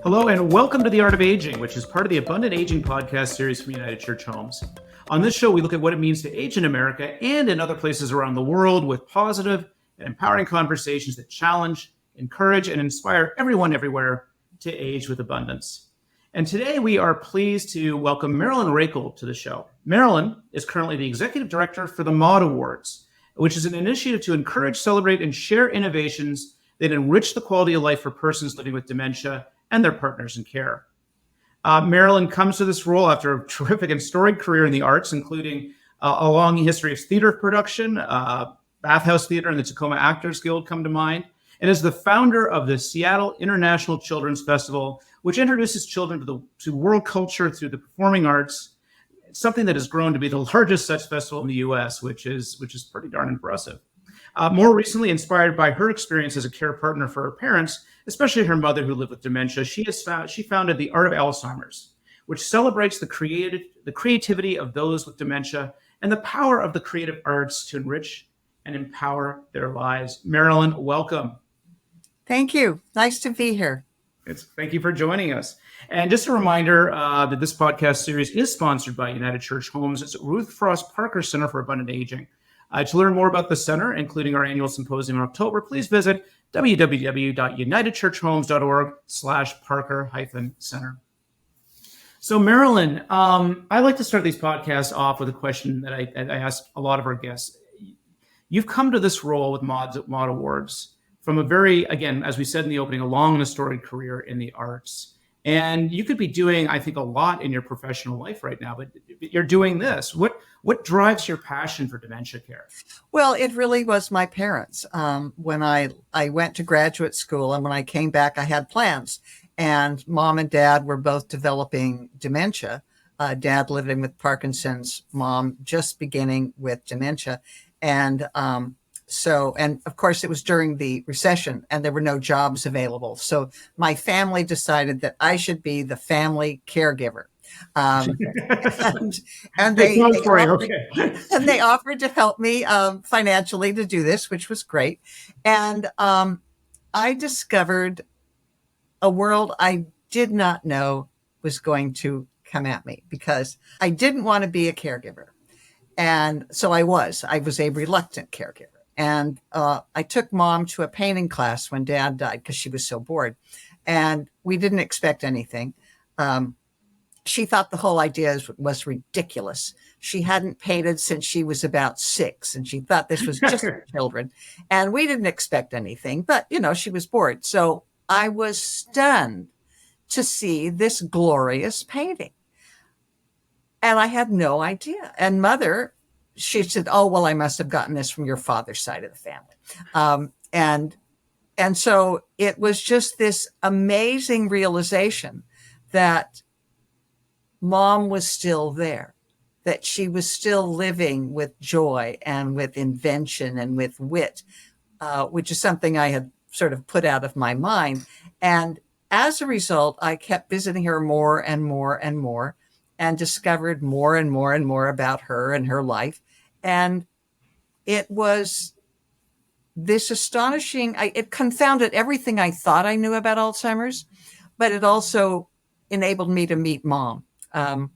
Hello and welcome to The Art of Aging, which is part of the Abundant Aging podcast series from United Church Homes. On this show, we look at what it means to age in America and in other places around the world with positive and empowering conversations that challenge, encourage, and inspire everyone everywhere to age with abundance. And today we are pleased to welcome Marilyn Raichle to the show. Marilyn is currently the Executive Director for the Maude Awards, which is an initiative to encourage, celebrate, and share innovations that enrich the quality of life for persons living with dementia and their partners in care. Marilyn comes to this role after a terrific and storied career in the arts, including a long history of theater production, Bathhouse Theater and the Tacoma Actors Guild come to mind, and is the founder of the Seattle International Children's Festival, which introduces children to world culture through the performing arts, something that has grown to be the largest such festival in the U.S., which is pretty darn impressive. More recently, inspired by her experience as a care partner for her parents, especially her mother who lived with dementia, she founded the Art of Alzheimer's, which celebrates the creativity of those with dementia and the power of the creative arts to enrich and empower their lives. Marilyn, welcome. Thank you. Nice to be here. Thank you for joining us. And just a reminder that this podcast series is sponsored by United Church Homes. It's Ruth Frost Parker Center for Abundant Aging. To learn more about the center, including our annual symposium in October, please visit www.unitedchurchhomes.org/Parker-Center. So Marilyn, I like to start these podcasts off with a question that I ask a lot of our guests. You've come to this role with Maude Awards from a very, again, as we said in the opening, a long and storied career in the arts. And you could be doing, I think, a lot in your professional life right now, but you're doing this. What drives your passion for dementia care? Well, it really was my parents. When I went to graduate school and when I came back, I had plans. And mom and dad were both developing dementia. Dad living with Parkinson's, mom just beginning with dementia. And and of course, it was during the recession and there were no jobs available. So my family decided that I should be the family caregiver. And they offered to help me financially to do this, which was great. And I discovered a world I did not know was going to come at me because I didn't want to be a caregiver. And so I was a reluctant caregiver. And I took mom to a painting class when dad died because she was so bored. And we didn't expect anything. She thought the whole idea was ridiculous. She hadn't painted since she was about 6, and she thought this was just for children. And we didn't expect anything, but, she was bored. So I was stunned to see this glorious painting. And I had no idea. And mother, she said, "Oh, well, I must have gotten this from your father's side of the family." And so it was just this amazing realization that mom was still there, that she was still living with joy and with invention and with wit, which is something I had sort of put out of my mind. And as a result, I kept visiting her more and more and more and discovered more and more and more about her and her life. And it was this astonishing, it confounded everything I thought I knew about Alzheimer's, but it also enabled me to meet mom. And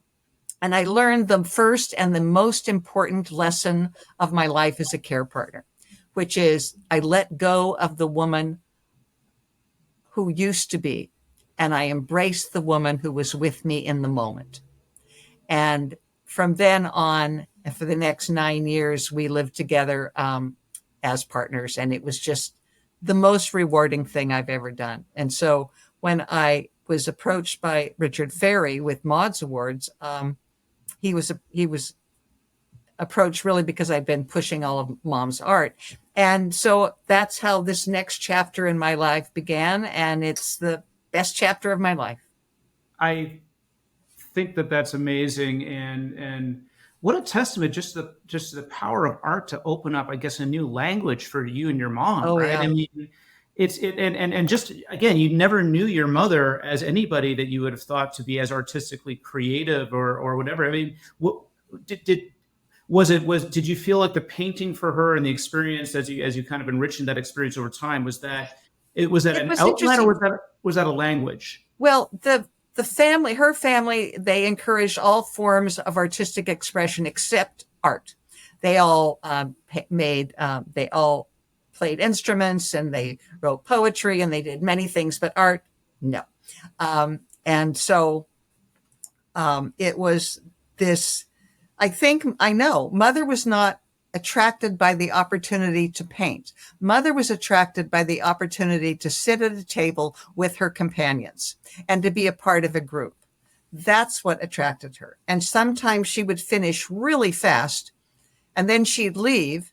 I learned the first and the most important lesson of my life as a care partner, which is I let go of the woman who used to be, and I embraced the woman who was with me in the moment. And from then on, and for the next 9 years, we lived together as partners. And it was just the most rewarding thing I've ever done. And so when I was approached by Richard Ferry with Maude's Awards, he was approached really because I'd been pushing all of mom's art. And so that's how this next chapter in my life began. And it's the best chapter of my life. I think that's amazing. And what a testament just to the power of art to open up, I guess, a new language for you and your mom. Oh, right? yeah. I mean, and just, again, you never knew your mother as anybody that you would have thought to be as artistically creative or whatever. I mean, what did you feel like the painting for her and the experience as you kind of enriching that experience over time, was that an outlet, or was that a language? Well, the family, her family, they encouraged all forms of artistic expression except art. They all they all played instruments and they wrote poetry and they did many things, but art, no. And so it was this, I know, Mother was not attracted by the opportunity to paint. Mother was attracted by the opportunity to sit at a table with her companions and to be a part of a group. That's what attracted her. And sometimes she would finish really fast and then she'd leave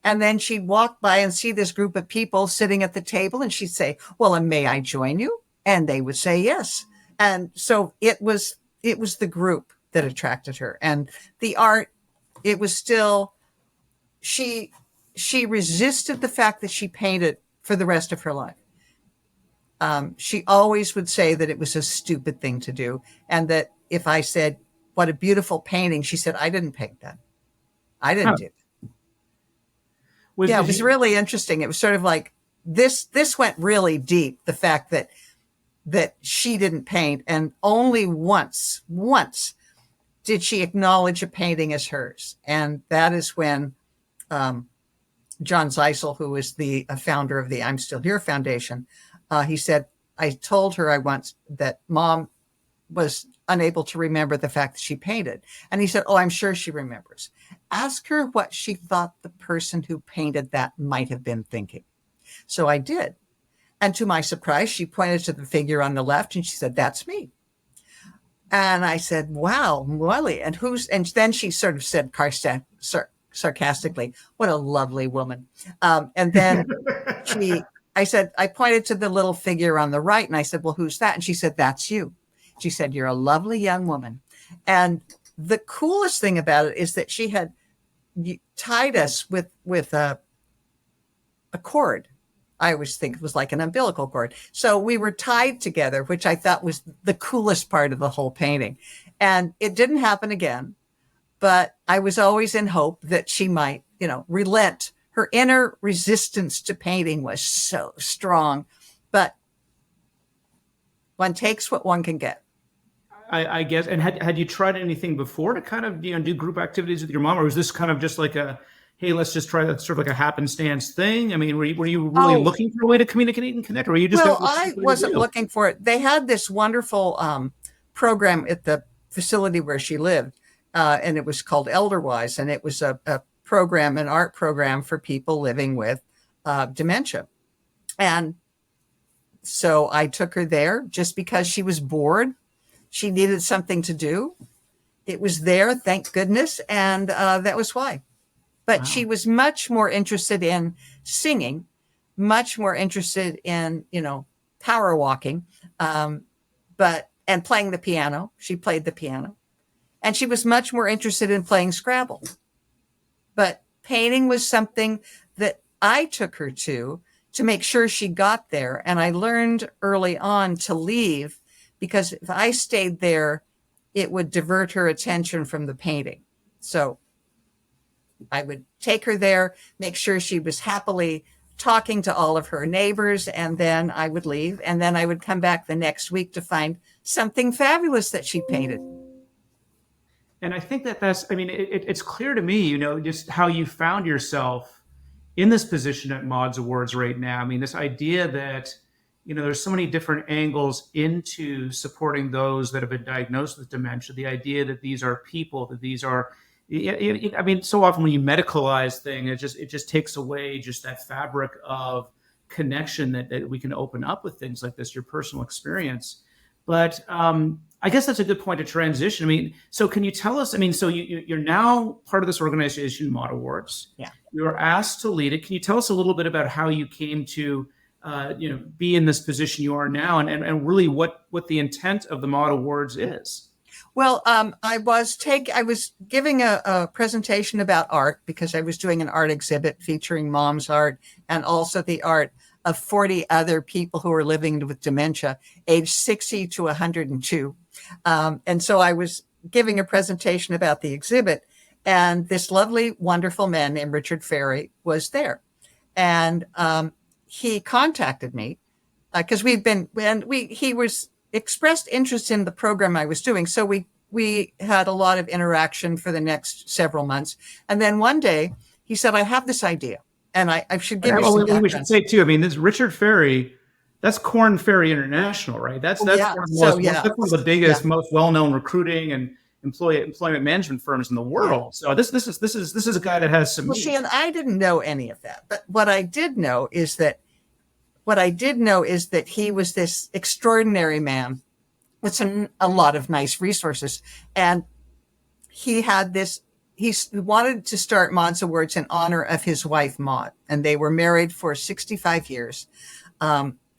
and then she'd walk by and see this group of people sitting at the table and she'd say, well, and may I join you? And they would say yes. And so it was the group that attracted her. And the art, it was still, she resisted the fact that she painted for the rest of her life. She always would say that it was a stupid thing to do. And that if I said, what a beautiful painting, she said, I didn't paint that. I didn't do it. It was really interesting. It was sort of like this went really deep. The fact that she didn't paint, and only once did she acknowledge a painting as hers. And that is when John Zeisel, who is the founder of the I'm Still Here Foundation, he said, I told her once that Mom was unable to remember the fact that she painted. And he said, oh, I'm sure she remembers. Ask her what she thought the person who painted that might have been thinking. So I did. And to my surprise, she pointed to the figure on the left and she said, that's me. And I said, wow, Molly, and then she sort of said sarcastically, what a lovely woman. And then I pointed to the little figure on the right and I said, well, who's that? And she said, that's you. She said, you're a lovely young woman. And the coolest thing about it is that she had tied us with a cord. I always think it was like an umbilical cord. So we were tied together, which I thought was the coolest part of the whole painting. And it didn't happen again, but I was always in hope that she might, relent. Her inner resistance to painting was so strong, but one takes what one can get. I guess. And had you tried anything before to kind of, do group activities with your mom, or was this kind of just like hey, let's just try that sort of like a happenstance thing? I mean, were you really looking for a way to communicate and connect, or were you just? Well, I wasn't looking for it. They had this wonderful program at the facility where she lived, and it was called Elderwise, and it was an art program for people living with dementia. And so I took her there just because she was bored. She needed something to do. It was there, thank goodness, and that was why. But wow. She was much more interested in singing, much more interested in, power walking, and playing the piano. She played the piano. And she was much more interested in playing Scrabble. But painting was something that I took her to make sure she got there. And I learned early on to leave, because if I stayed there, it would divert her attention from the painting. So I would take her there, make sure she was happily talking to all of her neighbors, and then I would leave. And then I would come back the next week to find something fabulous that she painted. And I think it's clear to me, just how you found yourself in this position at Maude's Awards right now. I mean, this idea that, there's so many different angles into supporting those that have been diagnosed with dementia. The idea that these are people, that these are, so often when you medicalize things, it just takes away just that fabric of connection that we can open up with things like this, your personal experience. But I guess that's a good point to transition. I mean, so can you tell us, so you're now part of this organization, Maude Awards. Yeah. You were asked to lead it. Can you tell us a little bit about how you came to be in this position you are now, and really what the intent of the Maude Awards is? Well, I was giving a presentation about art because I was doing an art exhibit featuring Mom's art and also the art of 40 other people who are living with dementia, age 60 to 102. And so I was giving a presentation about the exhibit, and this lovely, wonderful man named Richard Ferry was there. And he contacted me because he was expressed interest in the program I was doing. So we had a lot of interaction for the next several months. And then one day he said, I have this idea, and I should give you some We should background. say too. I mean, this Richard Ferry, that's Corn Ferry International, right? That's Oh, that's yeah. one of the So, most yeah. that's one of the Yeah. biggest, most well-known recruiting and employment management firms in the world. So this is a guy that has some Well, meat. see, and I didn't know any of that. But what I did know is that he was this extraordinary man with a lot of nice resources. And he wanted to start Maude's Awards in honor of his wife, Maude. And they were married for 65 years.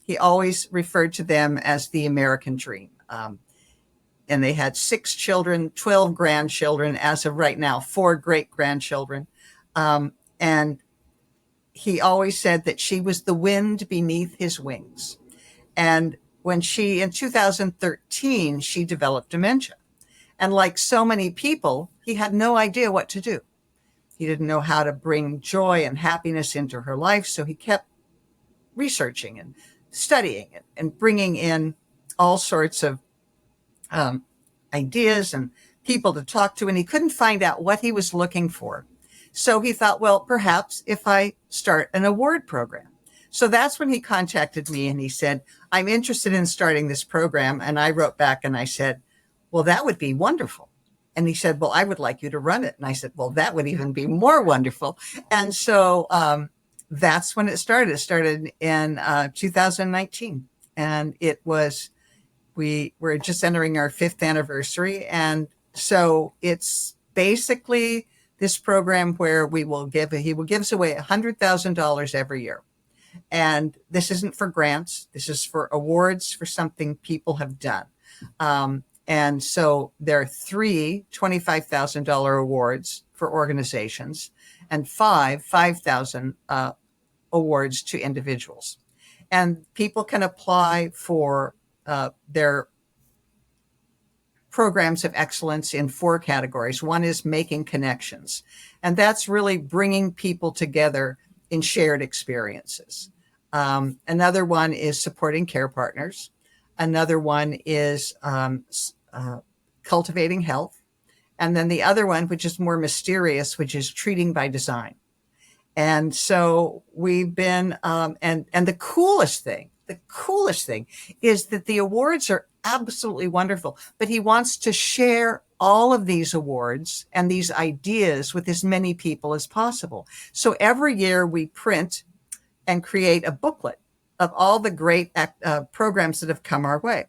He always referred to them as the American dream. And they had 6 children, 12 grandchildren, as of right now, 4 great grandchildren. And he always said that she was the wind beneath his wings. And when in 2013, she developed dementia. And like so many people, he had no idea what to do. He didn't know how to bring joy and happiness into her life. So he kept researching and studying it and bringing in all sorts of ideas and people to talk to. And he couldn't find out what he was looking for. So he thought, well, perhaps if I start an award program. So that's when he contacted me and he said, I'm interested in starting this program. And I wrote back and I said, well, that would be wonderful. And he said, well, I would like you to run it. And I said, well, that would even be more wonderful. And so that's when it started. It started in 2019. And we were just entering our 5th anniversary. And so it's basically this program where he will give us away $100,000 every year. And this isn't for grants. This is for awards for something people have done. And so there are 3 $25,000 awards for organizations and 5 $5,000 awards to individuals. And people can apply for their programs of excellence in 4 categories. One is making connections, and that's really bringing people together in shared experiences. Another one is supporting care partners. Another one is cultivating health. And then the other one, which is more mysterious, which is treating by design. And so we've been, and the coolest thing is that the awards are absolutely wonderful, but he wants to share all of these awards and these ideas with as many people as possible. So every year we print and create a booklet of all the great programs that have come our way.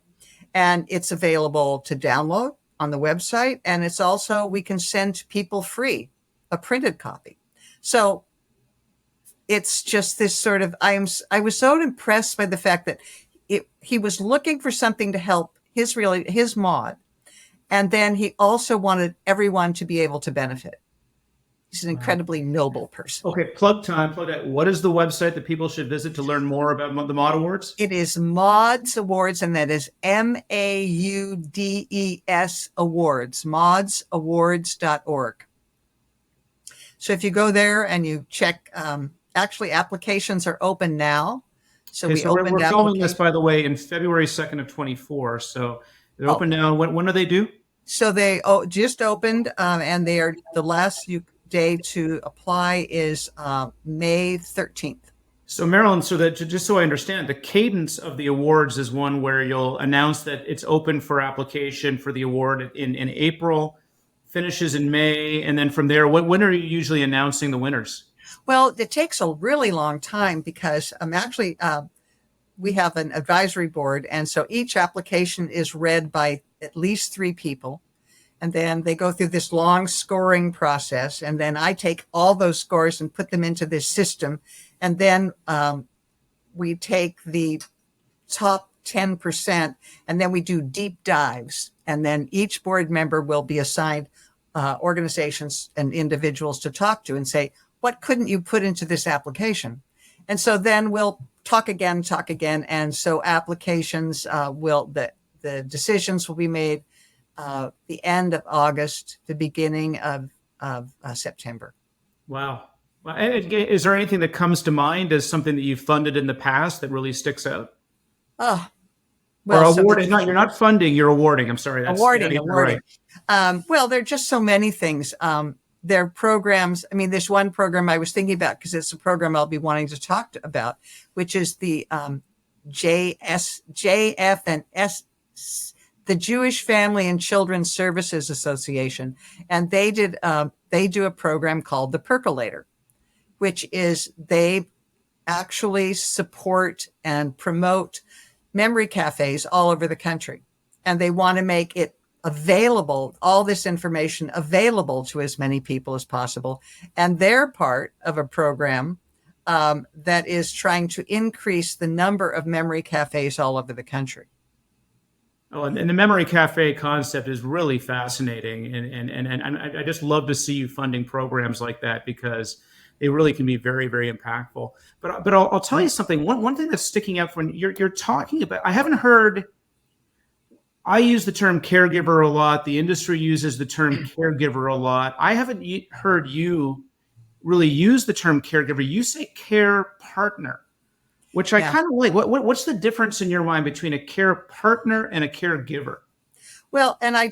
And it's available to download on the website. And it's also, we can send people free a printed copy. So it's just this sort of, I was so impressed by the fact that he was looking for something to help his Maude. And then he also wanted everyone to be able to benefit. He's an incredibly noble person. Okay, plug time. Plug that. What is the website that people should visit to learn more about the Maude Awards? It is Maude's Awards, and that is Maudes Awards, maudesawards.org. So if you go there and you check, actually applications are open now. So we're filming this, by the way, in February 2nd of 24. So they're open now. When do they do? So they just opened, and they are the last day to apply is May 13th. So Marilyn, just so I understand, the cadence of the awards is one where you'll announce that it's open for application for the award in April, finishes in May, and then from there, when are you usually announcing the winners? Well, it takes a really long time because we have an advisory board, and so each application is read by at least 3 people. And then they go through this long scoring process. And then I take all those scores and put them into this system. And then we take the top 10% and then we do deep dives. And then each board member will be assigned organizations and individuals to talk to and say, what couldn't you put into this application? And so then we'll talk again. And so applications the decisions will be made the end of August, the beginning of September. Wow. Well, is there anything that comes to mind as something that you've funded in the past that really sticks out? Oh, Or Well, so the awarding? Not, you're not funding, you're awarding. I'm sorry. That's, yeah, awarding, you're right. awarding. Well, there are just so many things. There are programs. I mean, there's one program I was thinking about because it's a program I'll be wanting to talk about, which is the JFNS, the Jewish Family and Children's Services Association, and they do a program called the Percolator, which is they actually support and promote memory cafes all over the country. And they want to make it available, all this information available to as many people as possible. And they're part of a program that is trying to increase the number of memory cafes all over the country. Oh, and the memory cafe concept is really fascinating, and I just love to see you funding programs like that because they really can be very, very impactful. But I'll tell you something. One thing that's sticking out when you're talking about, I haven't heard. I use the term caregiver a lot. The industry uses the term caregiver a lot. I haven't heard you really use the term caregiver. You say care partner, which I Yeah. kind of like. What's the difference in your mind between a care partner and a caregiver? Well, and I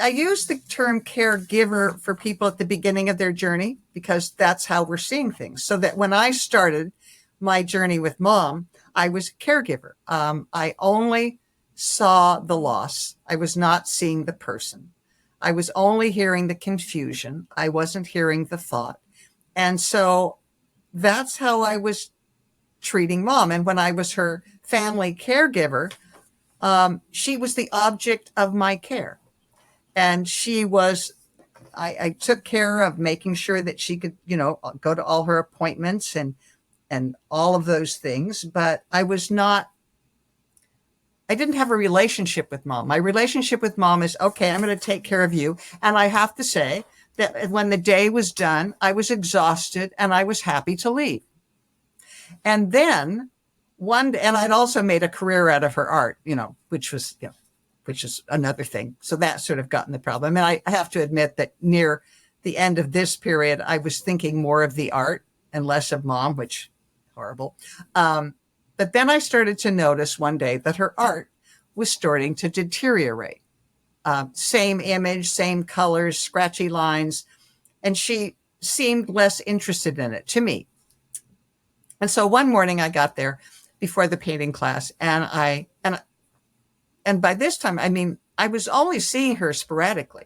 use the term caregiver for people at the beginning of their journey because that's how we're seeing things. So that when I started my journey with Mom, I was a caregiver. I only saw the loss. I was not seeing the person. I was only hearing the confusion. I wasn't hearing the thought. And so that's how I was treating Mom. And when I was her family caregiver, she was the object of my care. And I took care of making sure that she could, go to all her appointments and all of those things. But I didn't have a relationship with Mom. My relationship with Mom is, okay, I'm going to take care of you. And I have to say that when the day was done, I was exhausted and I was happy to leave. And then and I'd also made a career out of her art, which is another thing. So that sort of got in the problem. And I have to admit that near the end of this period, I was thinking more of the art and less of Mom, which horrible. But then I started to notice one day that her art was starting to deteriorate. Same image, same colors, scratchy lines, and she seemed less interested in it to me. And so one morning I got there before the painting class, and by this time, I mean, I was only seeing her sporadically.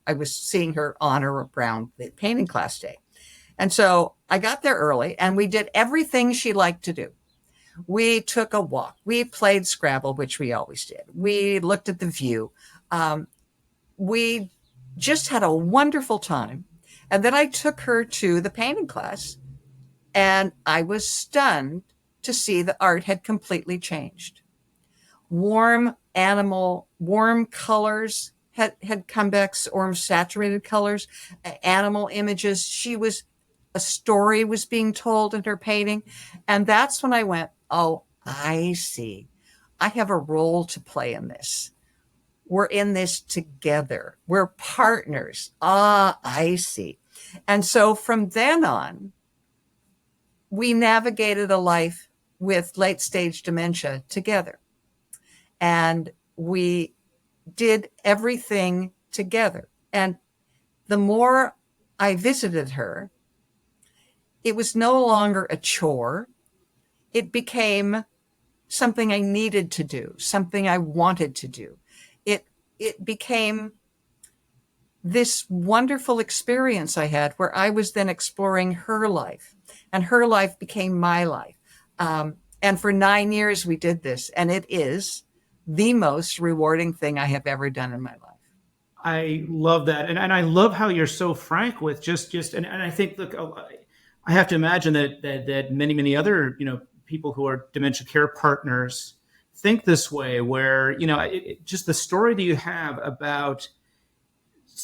I was seeing her on or around the painting class day. And so I got there early and we did everything she liked to do. We took a walk. We played Scrabble, which we always did. We looked at the view. We just had a wonderful time. And then I took her to the painting class and I was stunned to see the art had completely changed. Warm colors had come back, warm saturated colors, animal images. A story was being told in her painting. And that's when I went, oh, I see. I have a role to play in this. We're in this together. We're partners. Ah, I see. And so from then on, we navigated a life with late stage dementia together. And we did everything together. And the more I visited her, it was no longer a chore. It became something I needed to do, something I wanted to do. It became this wonderful experience I had where I was then exploring her life, and her life became my life. And for 9 years we did this, and it is the most rewarding thing I have ever done in my life. I love that, and I love how you're so frank with and I think, look, I have to imagine that many other people who are dementia care partners think this way, where just the story that you have about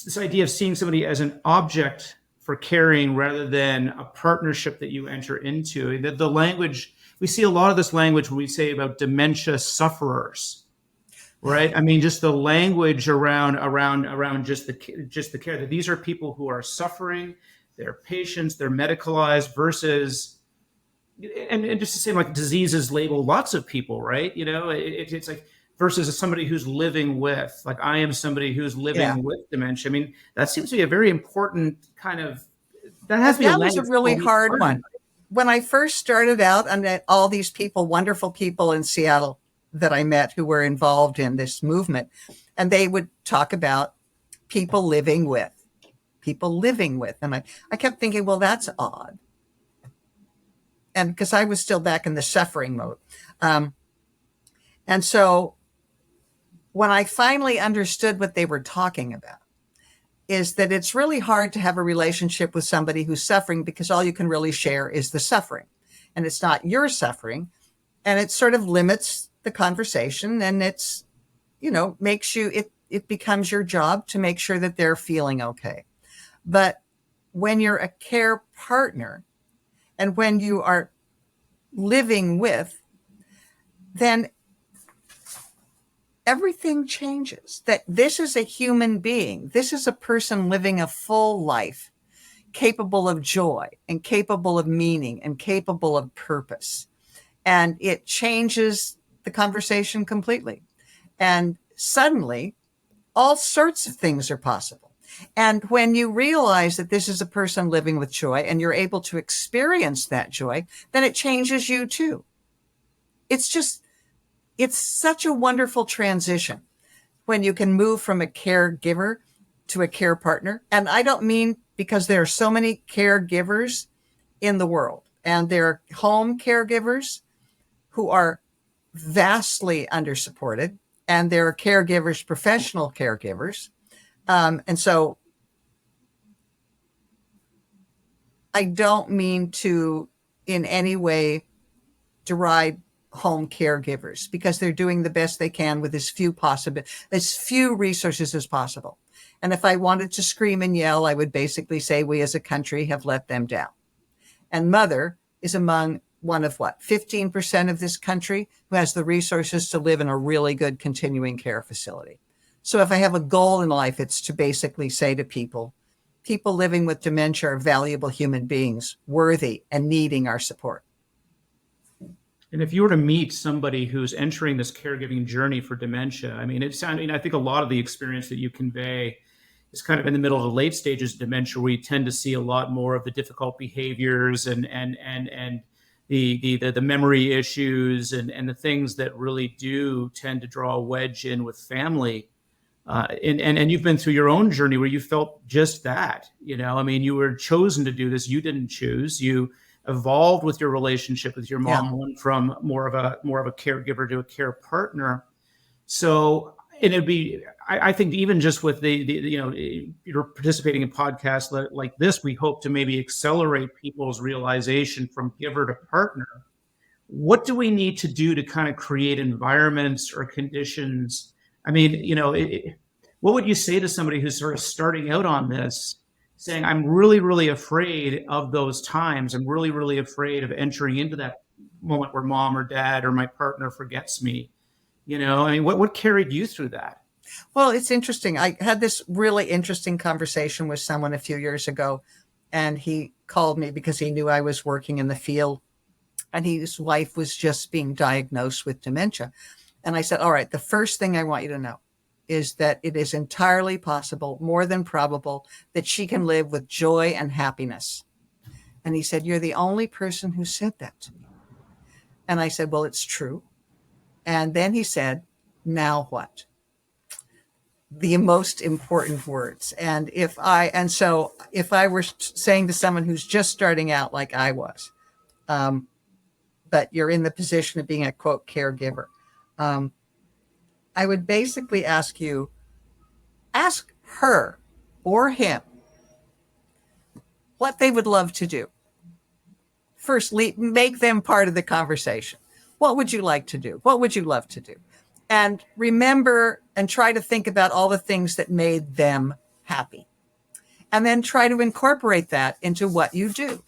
this idea of seeing somebody as an object for caring rather than a partnership that you enter into. The language, we see a lot of this language when we say about dementia sufferers, right? I mean, just the language around just the care, that these are people who are suffering, they're patients, they're medicalized versus, and just the same, like diseases label lots of people, right? It's like versus somebody who's living with, like I am somebody who's Yeah. living with dementia. I mean, that seems to be a very important kind of, that has But to be a that was a language really we hard learn. one. When I first started out, and met all these people, wonderful people in Seattle that I met who were involved in this movement, and they would talk about people living with, people living with. And I kept thinking, well, that's odd. And because I was still back in the suffering mode. Um, and so when I finally understood what they were talking about, is that it's really hard to have a relationship with somebody who's suffering because all you can really share is the suffering. And it's not your suffering. And it sort of limits the conversation, and it's, makes you, it becomes your job to make sure that they're feeling okay. But when you're a care partner and when you are living with, then everything changes. That this is a human being. This is a person living a full life, capable of joy and capable of meaning and capable of purpose. And it changes the conversation completely. And suddenly, all sorts of things are possible. And when you realize that this is a person living with joy and you're able to experience that joy, then it changes you too. It's just, it's such a wonderful transition when you can move from a caregiver to a care partner. And I don't mean because there are so many caregivers in the world, and there are home caregivers who are vastly undersupported, and there are caregivers, professional caregivers. And so I don't mean to in any way deride home caregivers, because they're doing the best they can with as few resources as possible. And if I wanted to scream and yell, I would basically say we as a country have let them down. And Mother is among one of 15% of this country who has the resources to live in a really good continuing care facility. So if I have a goal in life, it's to basically say to people living with dementia are valuable human beings, worthy and needing our support. And if you were to meet somebody who's entering this caregiving journey for dementia, I mean, I think a lot of the experience that you convey is kind of in the middle of the late stages of dementia, where you tend to see a lot more of the difficult behaviors and the memory issues and the things that really do tend to draw a wedge in with family. And you've been through your own journey where you felt just that. I mean, you were chosen to do this. You didn't choose. You evolved with your relationship with your Yeah. mom, went from more of a caregiver to a care partner. So, and it'd be, I think, even just with you're participating in podcasts like this, we hope to maybe accelerate people's realization from giver to partner. What do we need to do to kind of create environments or conditions? I mean, what would you say to somebody who's sort of starting out on this, saying, I'm really, really afraid of those times. I'm really, really afraid of entering into that moment where mom or dad or my partner forgets me. I mean, what carried you through that? Well, it's interesting. I had this really interesting conversation with someone a few years ago, and he called me because he knew I was working in the field, and his wife was just being diagnosed with dementia. And I said, all right, the first thing I want you to know is that it is entirely possible, more than probable, that she can live with joy and happiness. And he said, you're the only person who said that to me. And I said, well, it's true. And then he said, now what? The most important words. So if I were saying to someone who's just starting out like I was, but you're in the position of being a quote caregiver, I would basically ask her or him what they would love to do. First, make them part of the conversation. What would you like to do? What would you love to do? And remember and try to think about all the things that made them happy. And then try to incorporate that into what you do.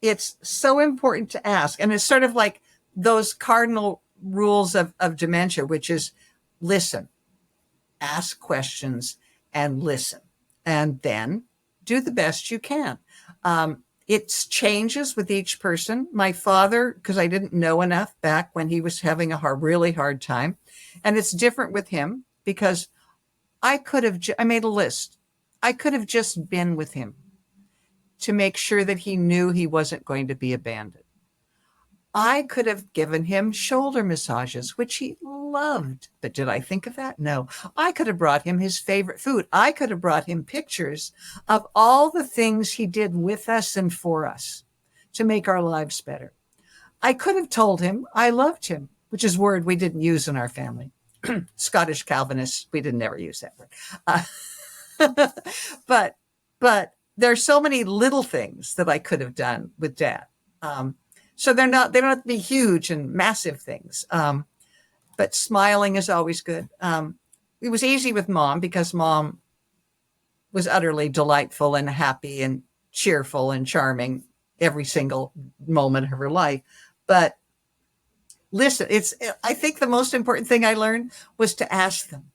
It's so important to ask. And it's sort of like those cardinal rules of dementia, which is listen, ask questions, and listen. And then do the best you can. It changes with each person. My father, because I didn't know enough back when he was having a really hard time. And it's different with him because I made a list. I could have just been with him to make sure that he knew he wasn't going to be abandoned. I could have given him shoulder massages, which he loved. But did I think of that? No. I could have brought him his favorite food. I could have brought him pictures of all the things he did with us and for us to make our lives better. I could have told him I loved him, which is a word we didn't use in our family. Scottish Calvinists, we didn't ever use that word. But there's so many little things that I could have done with Dad. So they don't have to be huge and massive things. But smiling is always good. It was easy with Mom because Mom was utterly delightful and happy and cheerful and charming every single moment of her life. But listen, I think the most important thing I learned was to ask them.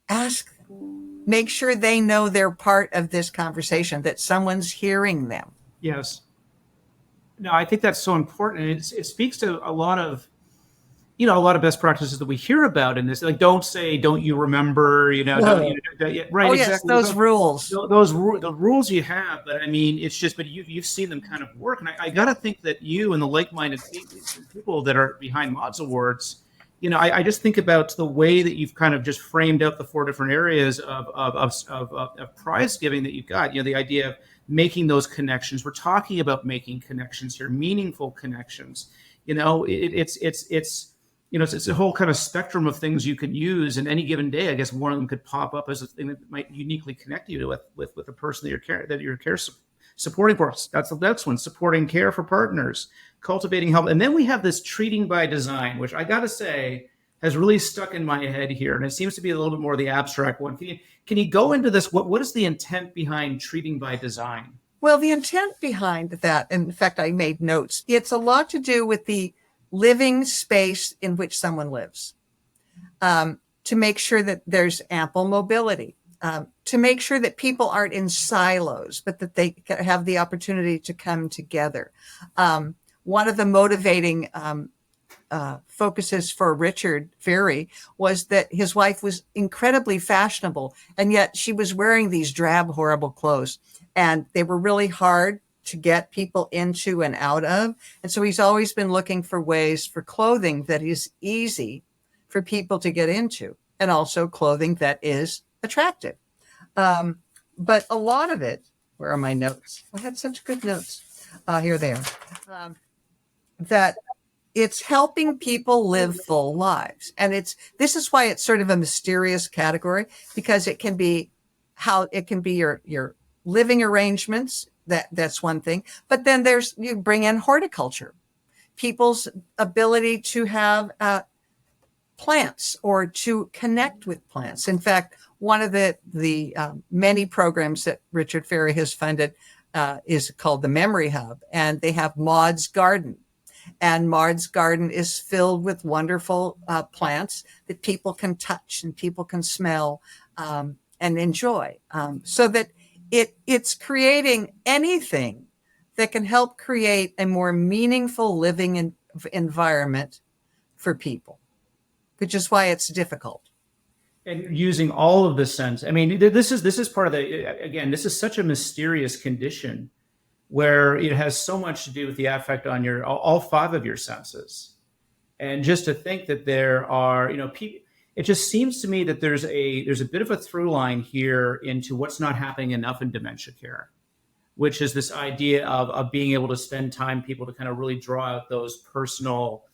Ask them. Make sure they know they're part of this conversation, that someone's hearing them. Yes. No, I think that's so important. And it speaks to a lot of, a lot of best practices that we hear about in this. Like, don't say, don't you remember, right. Oh, exactly. yes, those rules. The rules you have, but I mean, it's just, but you've seen them kind of work. And I got to think that you and the like-minded people that are behind Maude's Awards, I just think about the way that you've kind of just framed out the 4 different areas of prize giving that you've got, the idea of making those connections. We're talking about making connections here, meaningful connections. It's a whole kind of spectrum of things you can use in any given day. I guess one of them could pop up as a thing that might uniquely connect you with the person that you're supporting for. That's the next one: supporting care for partners, cultivating help, and then we have this treating by design, which I got to say has really stuck in my head here, and it seems to be a little bit more the abstract one. Can you go into this? What is the intent behind treating by design? Well, the intent behind that, in fact, I made notes. It's a lot to do with the living space in which someone lives, to make sure that there's ample mobility, to make sure that people aren't in silos, but that they have the opportunity to come together. One of the motivating focuses for Richard Ferry was that his wife was incredibly fashionable, and yet she was wearing these drab, horrible clothes, and they were really hard to get people into and out of. And so he's always been looking for ways for clothing that is easy for people to get into, and also clothing that is attractive. But a lot of it, where are my notes? I had such good notes. Here they are. That it's helping people live full lives. And this is why it's sort of a mysterious category, because it can be your living arrangements. That's one thing. But then you bring in horticulture, people's ability to have plants or to connect with plants. In fact, one of the many programs that Richard Ferry has funded is called the Memory Hub, and they have Maude's Garden. And Maude's Garden is filled with wonderful plants that people can touch and people can smell and enjoy, so that it's creating anything that can help create a more meaningful living environment for people, which is why it's difficult. And using all of the sense. I mean, this is part of this is such a mysterious condition where it has so much to do with the affect on all 5 of your senses. And just to think that there are, it just seems to me that there's a bit of a through line here into what's not happening enough in dementia care, which is this idea of being able to spend time, people to kind of really draw out those personal.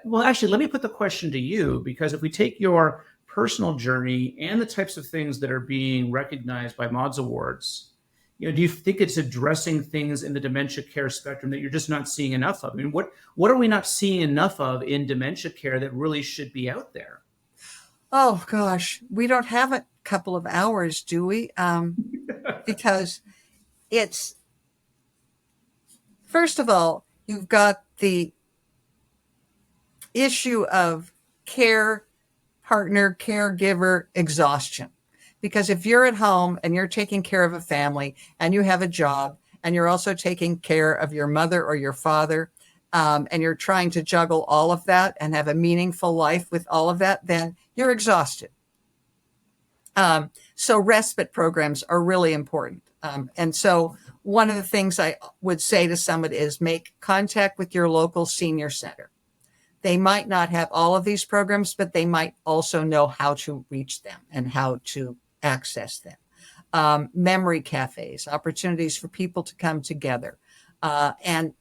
Well, actually, let me put the question to you, because if we take your personal journey and the types of things that are being recognized by Maude's Awards, do you think it's addressing things in the dementia care spectrum that you're just not seeing enough of? I mean, what are we not seeing enough of in dementia care that really should be out there? Oh, gosh, we don't have a couple of hours, do we? Because it's, first of all, you've got the issue of caregiver exhaustion. Because if you're at home and you're taking care of a family and you have a job and you're also taking care of your mother or your father, and you're trying to juggle all of that and have a meaningful life with all of that, then you're exhausted. So respite programs are really important. And so one of the things I would say to somebody is make contact with your local senior center. They might not have all of these programs, but they might also know how to reach them and how to access them. Memory cafes, opportunities for people to come together. And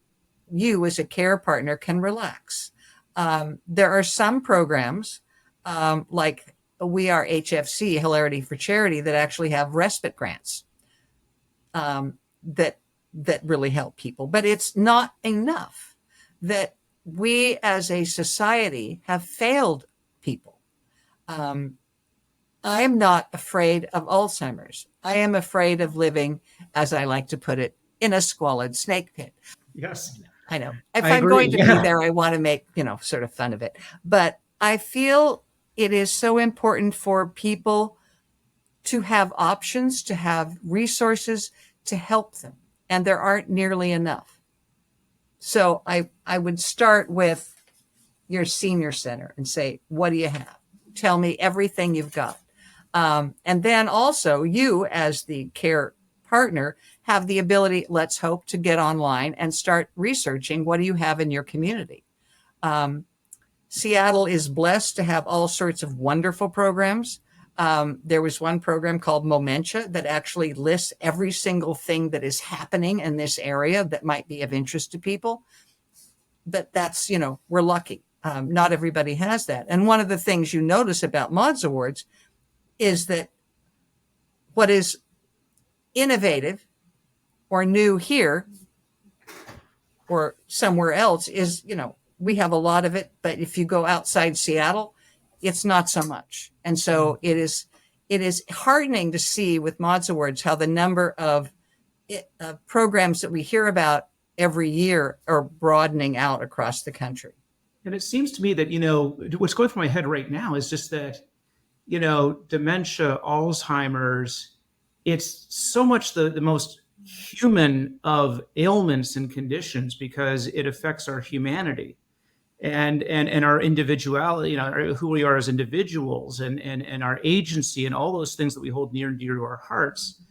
you as a care partner can relax. There are some programs like We Are HFC, Hilarity for Charity, that actually have respite grants that really help people. But it's not enough. That we as a society have failed people. I am not afraid of Alzheimer's. I am afraid of living, as I like to put it, in a squalid snake pit. Yes. I know. If I I'm agree. going to Yeah. be there, I want to make, sort of fun of it. But I feel it is so important for people to have options, to have resources to help them. And there aren't nearly enough. So I would start with your senior center and say, what do you have? Tell me everything you've got. And then also you as the care partner have the ability, let's hope, to get online and start researching what do you have in your community. Seattle is blessed to have all sorts of wonderful programs. There was one program called Dementia that actually lists every single thing that is happening in this area that might be of interest to people. But that's, we're lucky. Not everybody has that. And one of the things you notice about Maude's Awards is that what is innovative or new here or somewhere else is, we have a lot of it, but if you go outside Seattle, it's not so much. And so it is heartening to see with Maude's Awards how the number of programs that we hear about every year are broadening out across the country. And it seems to me that, what's going through my head right now is just that, dementia, Alzheimer's, it's so much the most human of ailments and conditions because it affects our humanity and our individuality, who we are as individuals and our agency and all those things that we hold near and dear to our hearts.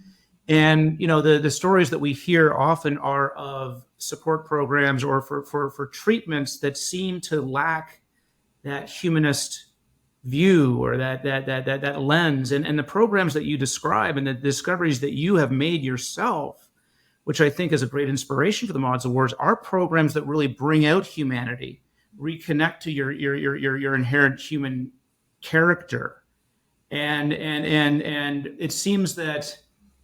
And the stories that we hear often are of support programs or for treatments that seem to lack that humanist view or that lens. And the programs that you describe and the discoveries that you have made yourself, which I think is a great inspiration for the Maude's Awards, are programs that really bring out humanity, reconnect to your inherent human character, and it seems that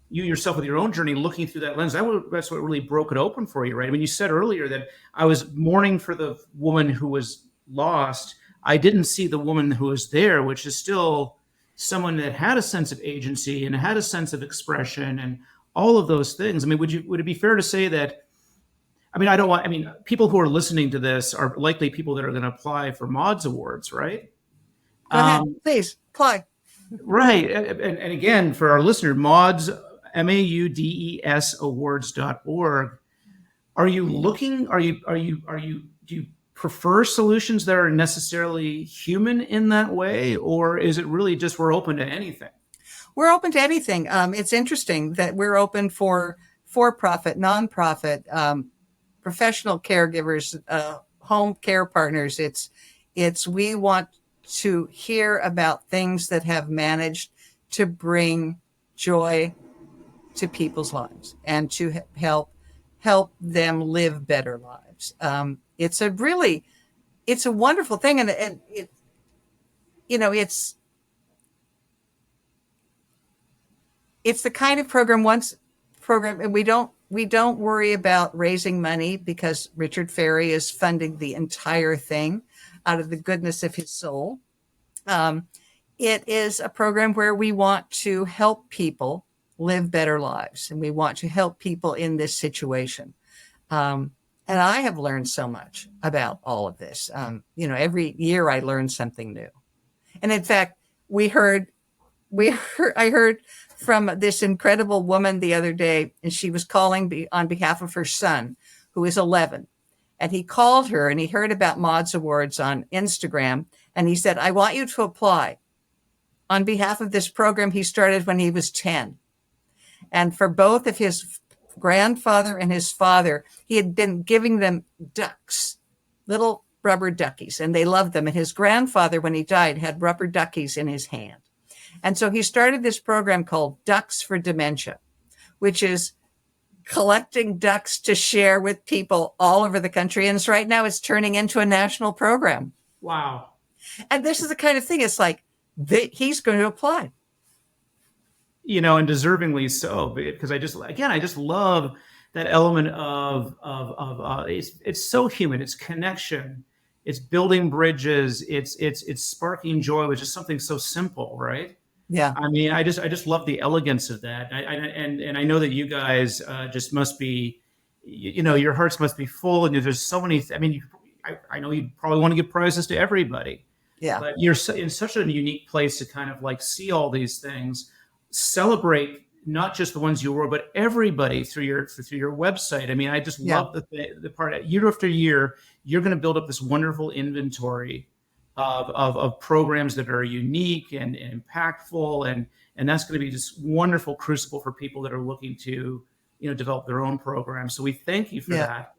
you yourself with your own journey looking through that lens, that's what really broke it open for you, right? I mean, you said earlier that I was mourning for the woman who was lost. I didn't see the woman who was there, which is still someone that had a sense of agency and had a sense of expression and all of those things. I mean, would it be fair to say that, people who are listening to this are likely people that are going to apply for Maude's Awards, right? Go ahead, please apply. Right. And again, for our listener, Maude's, Maudes awards.org. Are you looking, do you prefer solutions that are necessarily human in that way? Or is it really just we're open to anything? We're open to anything. It's interesting that we're open for-profit, nonprofit, professional caregivers, home care partners. We want to hear about things that have managed to bring joy to people's lives and to help them live better lives. It's a wonderful thing. And it, it's the kind of program, and we don't worry about raising money because Richard Ferry is funding the entire thing out of the goodness of his soul. It is a program where we want to help people live better lives, and we want to help people in this situation. And I have learned so much about all of this. Every year I learn something new. And in fact, we heard I heard from this incredible woman the other day, and she was calling on behalf of her son, who is 11. And he called her and he heard about Maude's Awards on Instagram. And he said, I want you to apply on behalf of this program he started when he was 10. And for both of his grandfather and his father, he had been giving them ducks, little rubber duckies, and they loved them. And his grandfather, when he died, had rubber duckies in his hand. And so he started this program called Ducks for Dementia, which is collecting ducks to share with people all over the country. And right now it's turning into a national program. Wow. And this is the kind of thing, it's like he's going to apply. You know, and deservingly so, because I just love that element of it's so human. It's connection, it's building bridges, it's sparking joy, which is something so simple, right? Yeah. I mean, I just love the elegance of that. And I know that you guys just must be, you know, your hearts must be full, and there's so many. I mean, I know you probably want to give prizes to everybody. Yeah. But you're in such a unique place to kind of like see all these things, celebrate not just the ones you were, but everybody through your website. I mean, I just love the part. Year after year, you're going to build up this wonderful inventory of programs that are unique and impactful, and that's going to be just wonderful crucible for people that are looking to, you know, develop their own programs. So we thank you for that,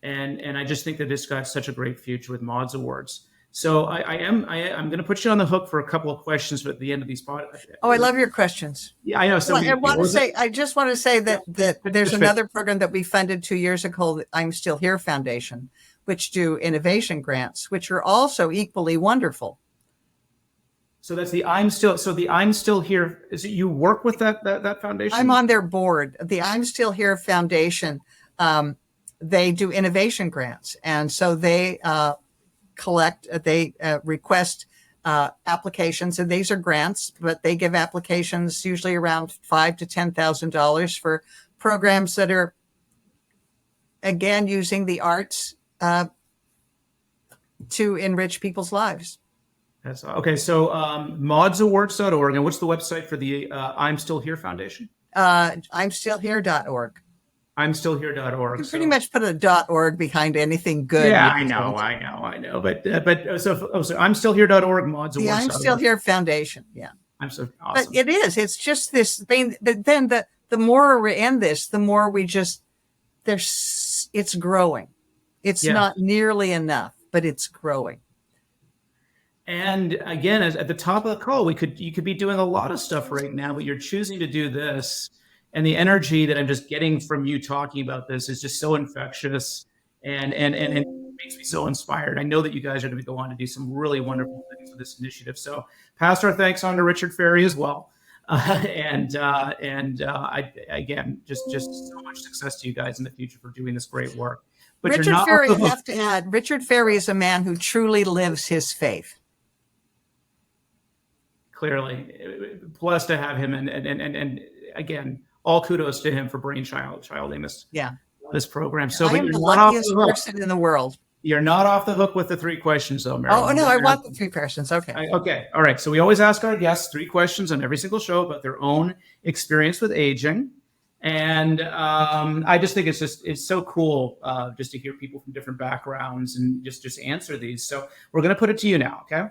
and I just think that it's got such a great future with Maude's Awards. So I'm going to put you on the hook for a couple of questions at the end of these podcasts. Oh, I love your questions. Yeah, I know. So I just want to say that there's another program that we funded 2 years ago, the I'm Still Here Foundation, which do innovation grants, which are also equally wonderful. So that's the I'm Still Here. Is it you work with that foundation? I'm on their board. The I'm Still Here Foundation, they do innovation grants, and so they request applications, and these are grants, but they give applications usually around $5,000 to $10,000 for programs that are, again, using the arts to enrich people's lives. That's okay. So maudesawards.org, and what's the website for the I'm Still Here Foundation? I'mStillHere.org. I'mStillHere.org. You pretty much put a .org behind anything good. Yeah, I know. But so I'm Still Here.org, Maude's Awards. The I'm Still Here Foundation. Yeah. I'm so awesome. But it is. It's just this thing. But then the more we're in this, the more we just it's growing. It's not nearly enough, but it's growing. And again, at the top of the call, you could be doing a lot of stuff right now, but you're choosing to do this. And the energy that I'm just getting from you talking about this is just so infectious, and it makes me so inspired. I know that you guys are going to go on to do some really wonderful things with this initiative. So pass our thanks on to Richard Ferry as well. Again, just so much success to you guys in the future for doing this great work. But Richard Ferry, I have to add, Richard Ferry is a man who truly lives his faith. Clearly, blessed to have him, and again, all kudos to him for brainchilding this program. So, I am the luckiest person in the world. You're not off the hook with the 3 questions, though, Marilyn. Oh no, I want the 3 questions. Okay. Okay. All right. So we always ask our guests 3 questions on every single show about their own experience with aging, and I just think it's so cool just to hear people from different backgrounds and just answer these. So we're going to put it to you now. Okay.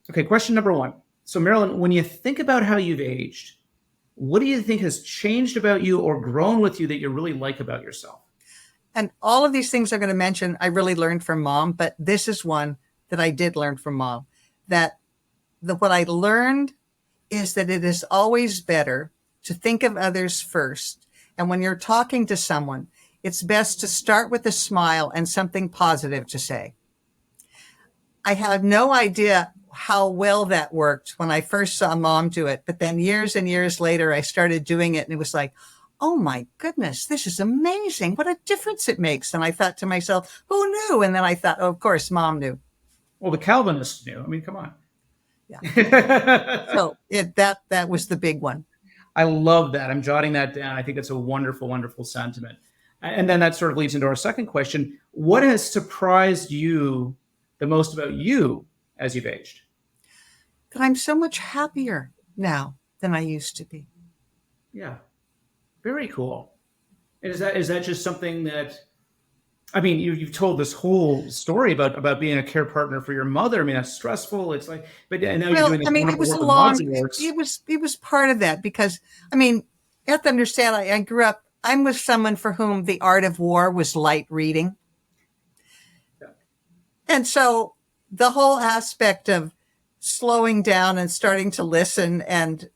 Okay. Question number 1. So Marilyn, when you think about how you've aged, what do you think has changed about you or grown with you that you really like about yourself? And all of these things I'm going to mention, I really learned from Mom, but this is one that I did learn from Mom. What I learned is that it is always better to think of others first. And when you're talking to someone, it's best to start with a smile and something positive to say. I had no idea how well that worked when I first saw Mom do it. But then years and years later, I started doing it, and it was like, oh my goodness, this is amazing. What a difference it makes. And I thought to myself, who knew? And then I thought, oh, of course, Mom knew. Well, the Calvinists knew. I mean, come on. Yeah. So that was the big one. I love that. I'm jotting that down. I think it's a wonderful, wonderful sentiment. And then that sort of leads into our second question. What has surprised you the most about you as you've aged? that I'm so much happier now than I used to be. Yeah. Very cool. And is that just something that, I mean, you've told this whole story about being a care partner for your mother. I mean, that's stressful. It's like, but and now you're Well, doing I this mean, it wonderful was a work with Mods long, and Works. it was part of that because, I mean, you have to understand, I grew up, I'm with someone for whom the art of war was light reading. Yeah. And so the whole aspect of slowing down and starting to listen and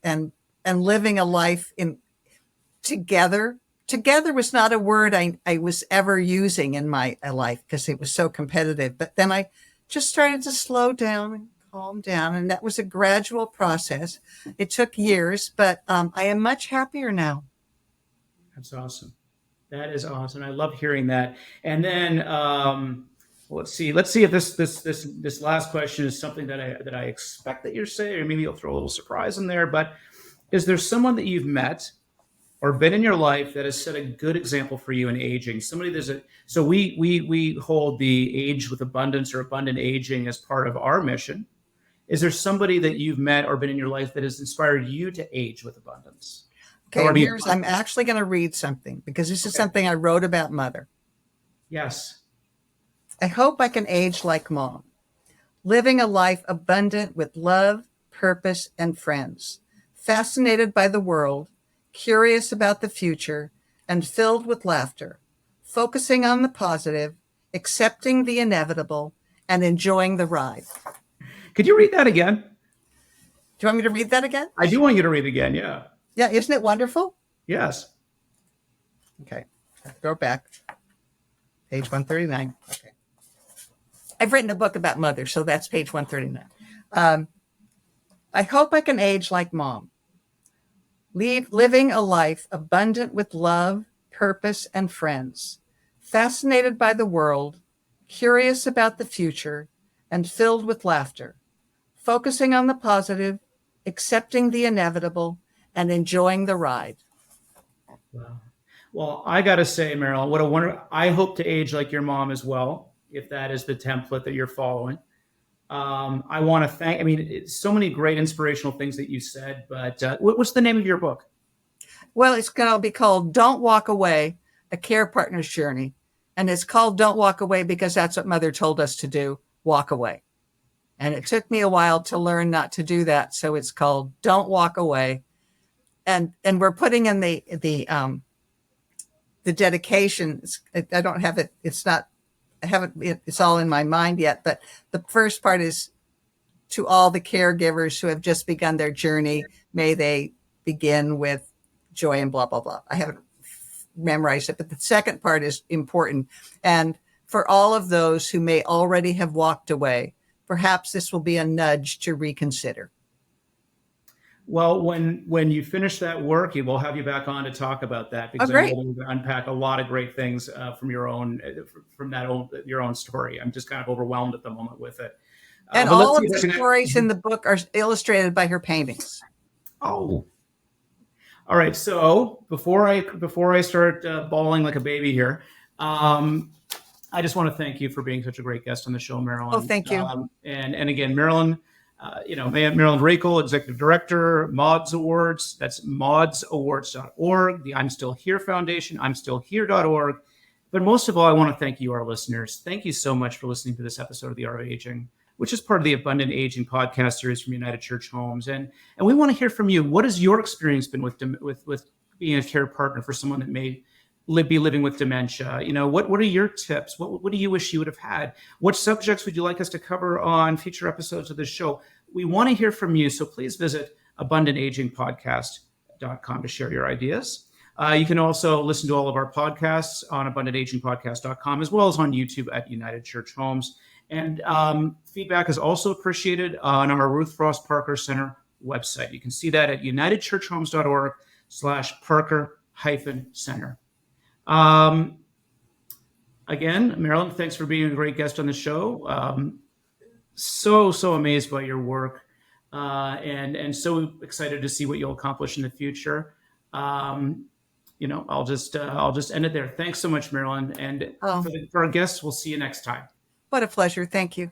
living a life in together. Together was not a word I was ever using in my life because it was so competitive. But then I just started to slow down and calm down. And that was a gradual process. It took years, but I am much happier now. That's awesome. That is awesome. I love hearing that. And then let's see. Let's see if this last question is something that I expect that you're saying, or maybe you'll throw a little surprise in there. But is there someone that you've met or been in your life that has set a good example for you in aging? Somebody so we hold the age with abundance or abundant aging as part of our mission. Is there somebody that you've met or been in your life that has inspired you to age with abundance? Okay, and I'm actually going to read something because this is something I wrote about Mother. Yes. I hope I can age like Mom, living a life abundant with love, purpose, and friends, fascinated by the world, curious about the future, and filled with laughter, focusing on the positive, accepting the inevitable, and enjoying the ride. Could you read that again? Do you want me to read that again? I do want you to read it again. Yeah. Yeah, isn't it wonderful? Yes. Okay, go back. Page 139. Okay. I've written a book about Mother, so that's page 139. I hope I can age like Mom, living a life abundant with love, purpose, and friends, fascinated by the world, curious about the future, and filled with laughter, focusing on the positive, accepting the inevitable, and enjoying the ride. Wow. Well, I got to say, Marilyn, what a wonder. I hope to age like your mom as well, if that is the template that you're following. I want to thank, I mean, so many great inspirational things that you said, but what's the name of your book? Well, it's going to be called Don't Walk Away, A Care Partner's Journey. And it's called Don't Walk Away because that's what Mother told us to do, walk away. And it took me a while to learn not to do that. So it's called Don't Walk Away. And we're putting in the dedication. I don't have it. It's not, I haven't, it's all in my mind yet. But the first part is to all the caregivers who have just begun their journey. May they begin with joy and blah, blah, blah. I haven't memorized it, but the second part is important. And for all of those who may already have walked away, perhaps this will be a nudge to reconsider. Well, when you finish that work, we'll have you back on to talk about that because I know we're going to unpack a lot of great things from your own story. I'm just kind of overwhelmed at the moment with it. And all of the stories in the book are illustrated by her paintings. Oh, all right. So before I start bawling like a baby here, I just want to thank you for being such a great guest on the show, Marilyn. Oh, thank you. And again, Marilyn, Marilyn Raichle, Executive Director, Maude's Awards. That's maudsawards.org, the I'm Still Here Foundation, imstillhere.org. But most of all, I want to thank you, our listeners. Thank you so much for listening to this episode of The Art of Aging, which is part of the Abundant Aging podcast series from United Church Homes. And we want to hear from you. What has your experience been with being a care partner for someone that may be living with dementia? What are your tips? What do you wish you would have had? What subjects would you like us to cover on future episodes of this show? We want to hear from you. So please visit abundantagingpodcast.com to share your ideas. You can also listen to all of our podcasts on abundantagingpodcast.com, as well as on YouTube at United Church Homes. And feedback is also appreciated on our Ruth Frost Parker Center website. You can see that at unitedchurchhomes.org/Parker-Center. Again, Marilyn, thanks for being a great guest on the show. So amazed by your work, and so excited to see what you'll accomplish in the future. I'll just end it there. Thanks so much, Marilyn. And for our guests, we'll see you next time. What a pleasure. Thank you.